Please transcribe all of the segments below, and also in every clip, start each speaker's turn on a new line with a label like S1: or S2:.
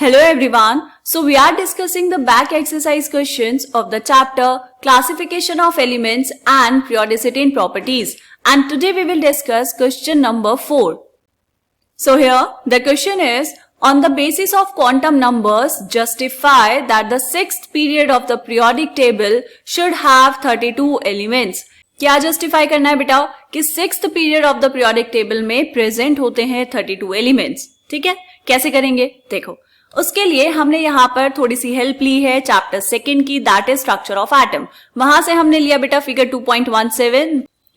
S1: Hello everyone. So we are discussing the back exercise questions of the chapter Classification of Elements and Periodicity in Properties. And today we will discuss question number 4. So here the question is, on the basis of quantum numbers, justify that the sixth period of the periodic table should have 32 elements. क्या justify करना है बेटा कि sixth period of the periodic table में present होते हैं 32 elements. ठीक है, कैसे करेंगे देखो. उसके लिए हमने यहाँ पर थोड़ी सी हेल्प ली है चैप्टर सेकंड की, that is structure of atom. वहां से हमने लिया बेटा figure 2.17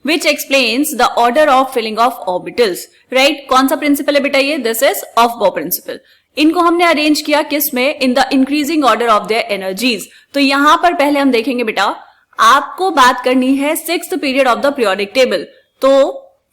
S1: which explains the order of filling of orbitals. right? कौन सा प्रिंसिपल है बेटा ये? This is Aufbau principle. इनको हमने अरेंज किया किस में? In the increasing order of their energies. तो यहां पर पहले हम देखेंगे बेटा, आपको बात करनी है sixth period of the periodic table. तो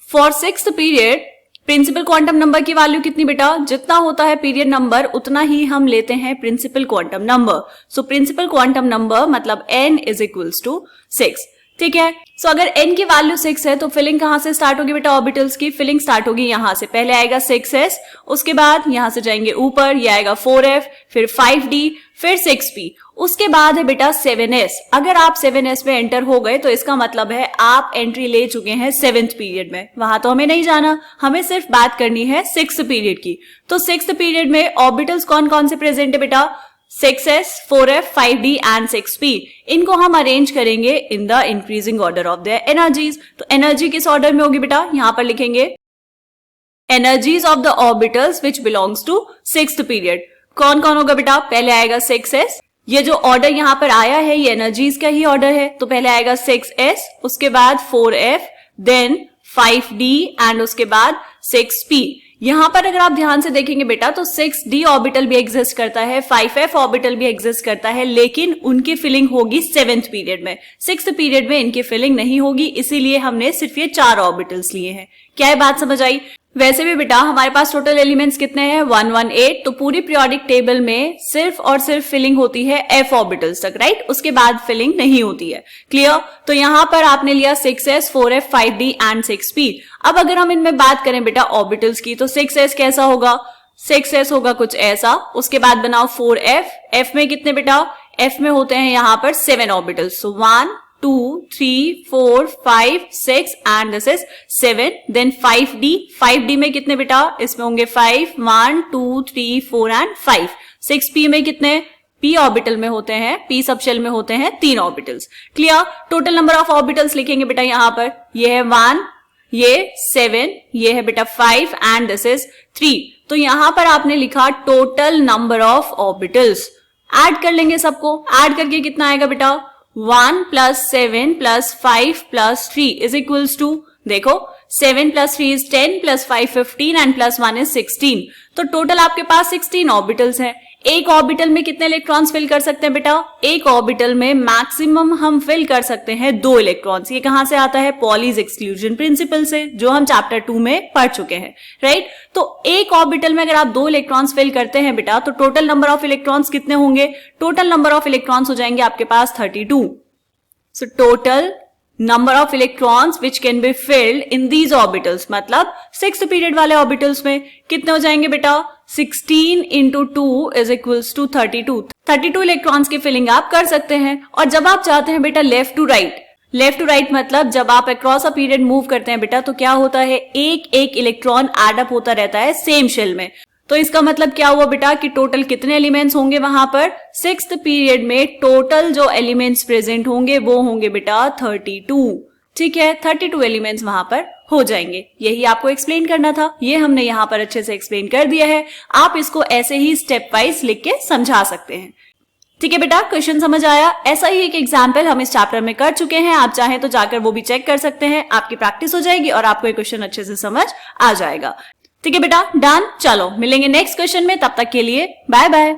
S1: for sixth period principal quantum number की वैल्यू कितनी बेटा? जितना होता है पीरियड नंबर उतना ही हम लेते हैं principal quantum number. So principal quantum number मतलब n इज इक्वल्स टू 6. ठीक है. सो अगर n की वैल्यू 6 है तो फिलिंग कहां से स्टार्ट होगी बेटा? ऑर्बिटल्स की फिलिंग स्टार्ट होगी यहां से. पहले आएगा 6s, उसके बाद यहां से जाएंगे ऊपर, ये आएगा 4f, फिर 5d, फिर 6p, उसके बाद है बेटा 7s. अगर आप 7s में एंटर हो गए तो इसका मतलब है आप एंट्री ले चुके हैं 7th पीरियड में. वहां तो हमें नहीं जाना, हमें सिर्फ बात करनी है 6th पीरियड की. तो 6th पीरियड में ऑर्बिटल्स कौन कौन से प्रेजेंट है बेटा? 6s, 4f, 5d and 6p. इनको हम अरेंज करेंगे in the increasing order of their energies. तो एनर्जी किस ऑर्डर में होगी बेटा? यहां पर लिखेंगे energies of the orbitals which belongs to sixth period. कौन कौन होगा बेटा? पहले आएगा 6s. ये जो ऑर्डर यहां पर आया है ये एनर्जीज का ही ऑर्डर है. तो पहले आएगा 6s, उसके बाद 4f, देन 5d एंड उसके बाद 6p. यहां पर अगर आप ध्यान से देखेंगे बेटा तो 6d ऑर्बिटल भी एग्जिस्ट करता है, 5f ऑर्बिटल भी एग्जिस्ट करता है, लेकिन उनकी फिलिंग होगी 7th पीरियड में. 6th पीरियड में इनकी फिलिंग नहीं होगी, इसीलिए हमने सिर्फ ये 4 ऑर्बिटल्स लिए हैं. क्या ये बात समझ आई? वैसे भी बेटा हमारे पास टोटल एलिमेंट्स कितने हैं? 118. तो पूरी पीरियोडिक टेबल में सिर्फ और सिर्फ फिलिंग होती है f ऑर्बिटल्स तक. राइट? उसके बाद फिलिंग नहीं होती है. क्लियर? तो यहां पर आपने लिया 6s, 4f, 5d and 6p. अब अगर हम इनमें बात करें बेटा ऑर्बिटल्स की, तो 6s कैसा होगा? 6s होगा कुछ ऐसा. उसके बाद बनाओ 4f. f में कितने बेटा? f में होते हैं यहां पर 7 orbitals. So 1 2 3 4 5 6 and this is 7. Then 5d. 5d में कितने बेटा? इसमें होंगे 5 1 2 3 4 एंड 5. 6p में कितने? p ऑर्बिटल में होते हैं, p सब शेल में होते हैं 3 orbitals. Clear? Total number of orbitals लिखेंगे बेटा यहां पर. ये है 1, ये 7, ये है बेटा 5 एंड दिस इज 3. तो यहां पर आपने लिखा total number of orbitals. Add कर लेंगे सबको. ऐड करके कितना आएगा बेटा? 1 plus 7 plus 5 plus 3 is equals to, देखो 7 plus 3 is 10 plus 5 15 and plus 1 is 16. तो टोटल आपके पास 16 ऑर्बिटल्स हैं. एक ऑर्बिटल में कितने इलेक्ट्रॉन्स फिल कर सकते हैं बेटा? एक ऑर्बिटल में मैक्सिमम हम फिल कर सकते हैं 2 इलेक्ट्रॉन्स. ये कहां से आता है? पॉलीज एक्सक्लूजन प्रिंसिपल से, जो हम चैप्टर 2 में पढ़ चुके हैं. राइट? तो एक ऑर्बिटल में अगर आप 2 इलेक्ट्रॉन्स फिल करते हैं बेटा तो टोटल नंबर ऑफ इलेक्ट्रॉन्स कितने होंगे? टोटल नंबर ऑफ इलेक्ट्रॉन्स हो जाएंगे आपके पास 32. So total number of electrons which can be filled in these orbitals, मतलब सिक्स्थ पीरियड वाले ऑर्बिटल्स में कितने हो जाएंगे बेटा? 16 into 2 is equals to 32. 32 electrons की फिलिंग आप कर सकते हैं. और जब आप चाहते हैं बेटा लेफ्ट टू राइट मतलब जब आप अक्रॉस अ पीरियड मूव करते हैं बेटा तो क्या होता है? एक एक इलेक्ट्रॉन एड अप होता रहता है सेम शेल में. तो इसका मतलब क्या हुआ बेटा कि टोटल कितने एलिमेंट्स होंगे वहां पर? सिक्स्थ पीरियड में टोटल जो एलिमेंट्स प्रेजेंट होंगे वो होंगे बेटा 32. ठीक है, 32 एलिमेंट्स वहां पर हो जाएंगे. यही आपको एक्सप्लेन करना था. ये हमने यहां पर अच्छे से एक्सप्लेन कर दिया है. आप इसको ऐसे ही स्टेप वाइज लिख के समझा सकते हैं. ठीक है बेटा, क्वेश्चन समझ आया? ऐसा ही एक एग्जाम्पल हम इस चैप्टर में कर चुके हैं. आप चाहें तो जाकर वो भी चेक कर सकते हैं. आपकी प्रैक्टिस हो जाएगी और आपको ये क्वेश्चन अच्छे से समझ आ जाएगा. ठीक है बेटा, डन. चलो मिलेंगे नेक्स्ट क्वेश्चन में. तब तक के लिए बाय बाय.